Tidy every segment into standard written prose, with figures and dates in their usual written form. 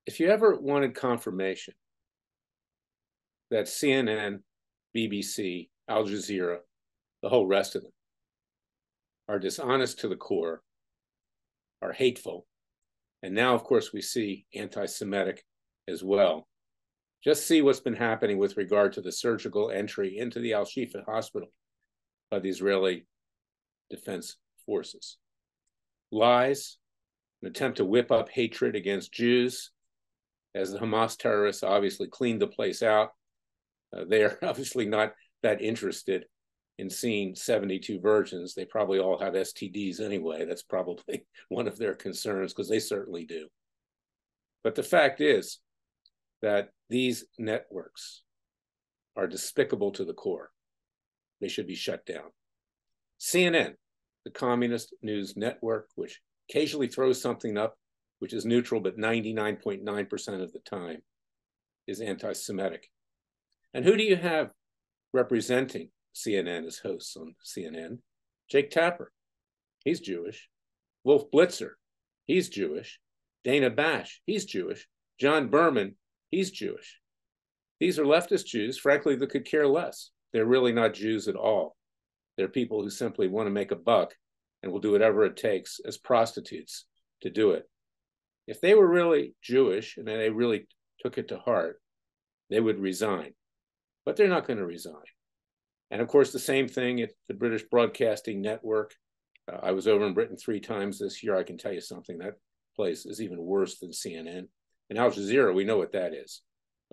If you ever wanted confirmation that CNN, BBC, Al Jazeera, the whole rest of them are dishonest to the core, are hateful, and now, of course, we see anti-Semitic as well. Just see what's been happening with regard to the surgical entry into the Al-Shifa hospital by the Israeli Defense Forces. Lies, an attempt to whip up hatred against Jews, as the Hamas terrorists obviously cleaned the place out. They are obviously not that interested in seeing 72 virgins. They probably all have STDs anyway. That's probably one of their concerns, because they certainly do. But the fact is that these networks are despicable to the core. They should be shut down. CNN, the communist news network, which occasionally throws something up which is neutral, but 99.9% of the time is anti-Semitic. And who do you have representing CNN as hosts on CNN? Jake Tapper, he's Jewish. Wolf Blitzer, he's Jewish. Dana Bash, he's Jewish. John Berman, he's Jewish. These are leftist Jews, frankly, that could care less. They're really not Jews at all. They're people who simply want to make a buck and will do whatever it takes as prostitutes to do it. If they were really Jewish and they really took it to heart, they would resign. But they're not going to resign. And of course, the same thing at the British Broadcasting Network. I was over in Britain 3 times this year. I can tell you something. That place is even worse than CNN. And Al Jazeera, we know what that is,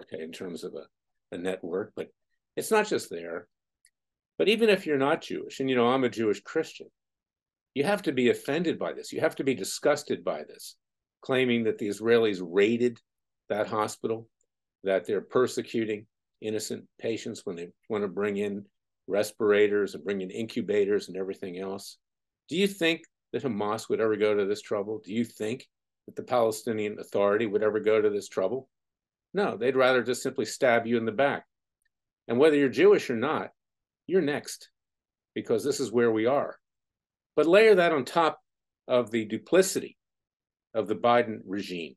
okay, in terms of a network. But it's not just there. But even if you're not Jewish, and I'm a Jewish Christian, you have to be offended by this. You have to be disgusted by this, claiming that the Israelis raided that hospital, that they're persecuting innocent patients when they want to bring in respirators and bring in incubators and everything else. Do you think that Hamas would ever go to this trouble? Do you think that the Palestinian Authority would ever go to this trouble? No, they'd rather just simply stab you in the back. And whether you're Jewish or not, you're next, because this is where we are. But layer that on top of the duplicity of the Biden regime.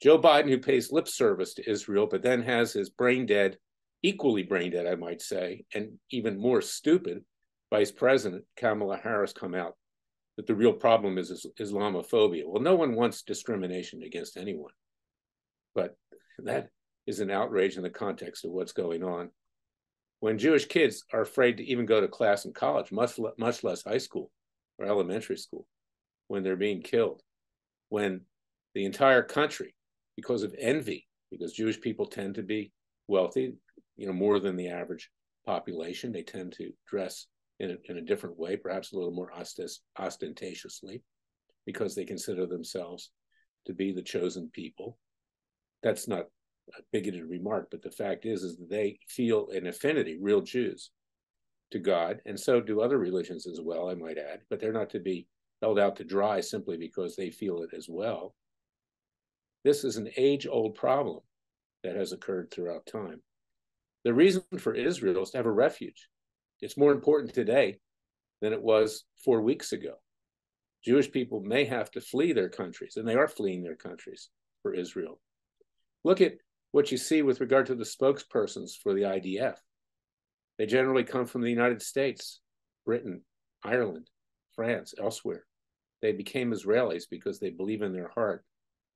Joe Biden, who pays lip service to Israel, but then has his brain dead, equally brain dead, I might say, and even more stupid Vice President Kamala Harris come out that the real problem is Islamophobia. Well, no one wants discrimination against anyone, but that is an outrage in the context of what's going on. When Jewish kids are afraid to even go to class in college, much less high school or elementary school, when they're being killed, when the entire country, because of envy, because Jewish people tend to be wealthy, more than the average population, they tend to dress in a different way, perhaps a little more ostentatiously, because they consider themselves to be the chosen people. That's not a bigoted remark, but the fact is that they feel an affinity, real Jews, to God, and so do other religions as well, I might add, but they're not to be held out to dry simply because they feel it as well. This is an age-old problem that has occurred throughout time. The reason for Israel is to have a refuge. It's more important today than it was 4 weeks ago. Jewish people may have to flee their countries, and they are fleeing their countries for Israel. Look at what you see with regard to the spokespersons for the IDF. They generally come from the United States, Britain, Ireland, France, elsewhere. They became Israelis because they believe in their heart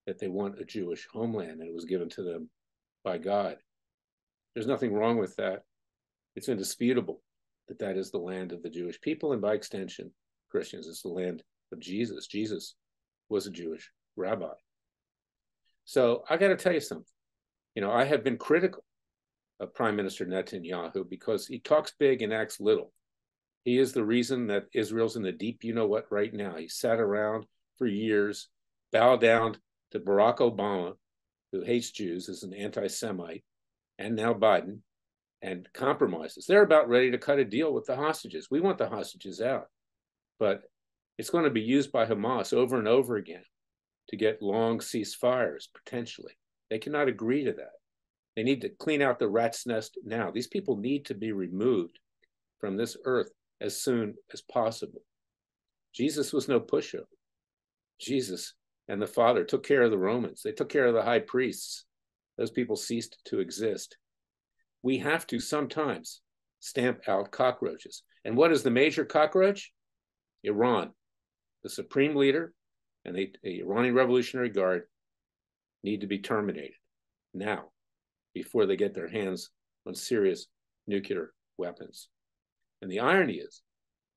that they want a Jewish homeland, and it was given to them by God. There's nothing wrong with that. It's indisputable that that is the land of the Jewish people, and by extension, Christians. It's the land of Jesus. Jesus was a Jewish rabbi. So I got to tell you something. I have been critical of Prime Minister Netanyahu because he talks big and acts little. He is the reason that Israel's in the deep you-know-what right now. He sat around for years, bowed down to Barack Obama, who hates Jews, is an anti-Semite, and now Biden, and compromises. They're about ready to cut a deal with the hostages. We want the hostages out, but it's going to be used by Hamas over and over again to get long ceasefires, potentially. They cannot agree to that. They need to clean out the rat's nest now. These people need to be removed from this earth as soon as possible. Jesus was no pushover. Jesus and the Father took care of the Romans. They took care of the high priests. Those people ceased to exist. We have to sometimes stamp out cockroaches. And what is the major cockroach? Iran. The supreme leader and the Iranian Revolutionary Guard need to be terminated now, before they get their hands on serious nuclear weapons. And the irony is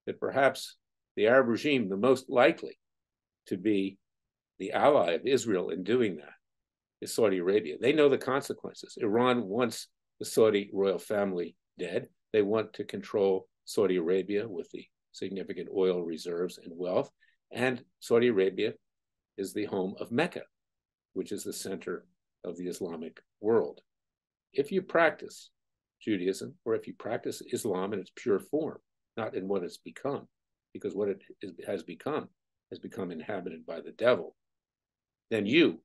that perhaps the Arab regime, the most likely to be the ally of Israel in doing that, is Saudi Arabia. They know the consequences. Iran wants the Saudi royal family dead. They want to control Saudi Arabia with the significant oil reserves and wealth. And Saudi Arabia is the home of Mecca, which is the center of the Islamic world. If you practice Judaism, or if you practice Islam in its pure form, not in what it's become, because what it has become inhabited by the devil, then you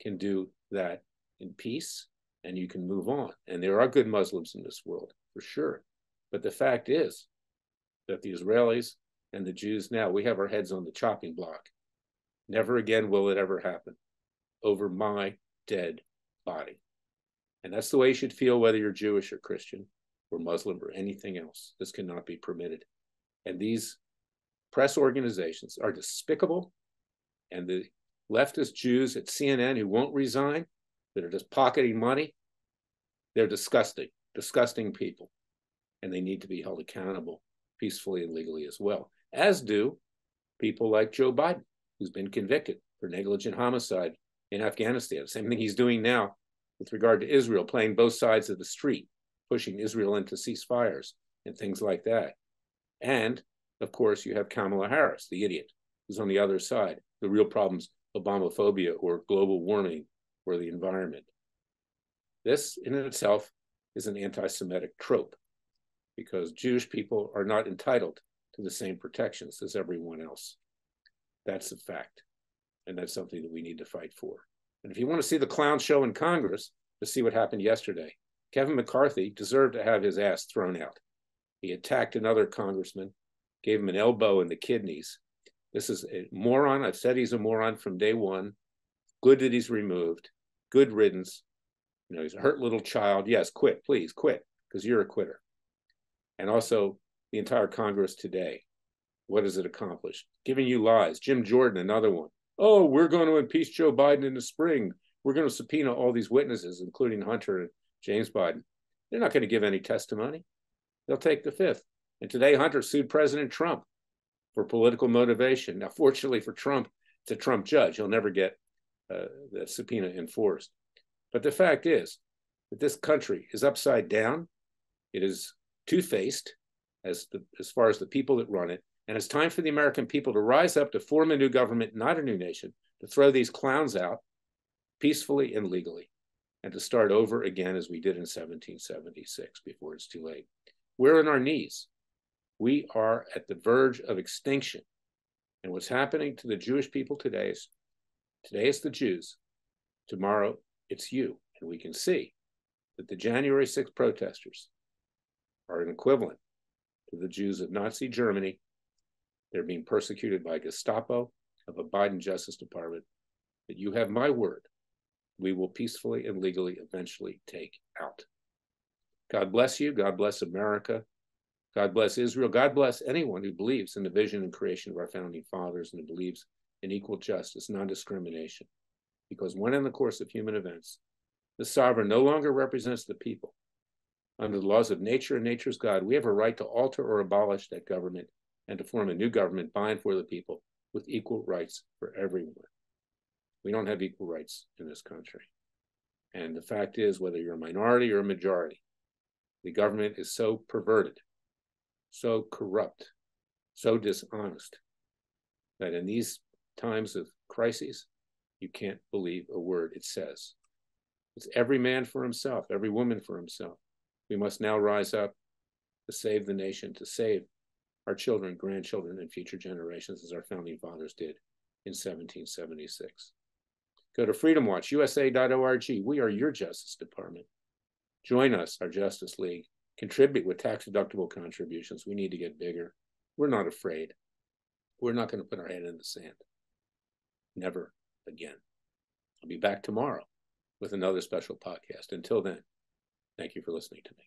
can do that in peace and you can move on. And there are good Muslims in this world, for sure. But the fact is that the Israelis and the Jews now, we have our heads on the chopping block. Never again will it ever happen over my dead body. And that's the way you should feel, whether you're Jewish or Christian or Muslim or anything else. This cannot be permitted. And these press organizations are despicable. And the leftist Jews at CNN who won't resign, that are just pocketing money, they're disgusting, disgusting people. And they need to be held accountable peacefully and legally as well, as do people like Joe Biden, who's been convicted for negligent homicide in Afghanistan. Same thing he's doing now with regard to Israel, playing both sides of the street, pushing Israel into ceasefires and things like that. And of course, you have Kamala Harris, the idiot, who's on the other side. The real problems, Islamophobia or global warming or the environment. This in itself is an anti-Semitic trope, because Jewish people are not entitled to the same protections as everyone else. That's a fact. And that's something that we need to fight for. And if you want to see the clown show in Congress, to see what happened yesterday, Kevin McCarthy deserved to have his ass thrown out. He attacked another congressman, gave him an elbow in the kidneys. This is a moron. I've said he's a moron from day one. Good that he's removed. Good riddance. You know, he's a hurt little child. Yes, quit, please, quit, because you're a quitter. And also the entire Congress today. What has it accomplished? Giving you lies. Jim Jordan, another one. Oh, we're going to impeach Joe Biden in the spring. We're going to subpoena all these witnesses, including Hunter and James Biden. They're not going to give any testimony. They'll take the fifth. And today, Hunter sued President Trump for political motivation. Now, fortunately for Trump, it's a Trump judge. He'll never get the subpoena enforced. But the fact is that this country is upside down. It is two-faced as far as the people that run it. And it's time for the American people to rise up to form a new government, not a new nation, to throw these clowns out peacefully and legally, and to start over again as we did in 1776 before it's too late. We're on our knees. We are at the verge of extinction. And what's happening to the Jewish people today is the Jews. Tomorrow, it's you. And we can see that the January 6th protesters are an equivalent to the Jews of Nazi Germany. They're being persecuted by Gestapo of a Biden Justice Department that you have my word, we will peacefully and legally eventually take out. God bless you. God bless America. God bless Israel. God bless anyone who believes in the vision and creation of our founding fathers and who believes in equal justice, non-discrimination. Because when in the course of human events, the sovereign no longer represents the people, under the laws of nature and nature's God, we have a right to alter or abolish that government and to form a new government by and for the people with equal rights for everyone. We don't have equal rights in this country. And the fact is, whether you're a minority or a majority, the government is so perverted, so corrupt, so dishonest, that in these times of crises, you can't believe a word it says. It's every man for himself, every woman for himself. We must now rise up to save the nation, to save our children, grandchildren, and future generations, as our founding fathers did in 1776. Go to freedomwatchusa.org. We are your Justice Department. Join us, our Justice League. Contribute with tax-deductible contributions. We need to get bigger. We're not afraid. We're not going to put our head in the sand. Never again. I'll be back tomorrow with another special podcast. Until then, thank you for listening to me.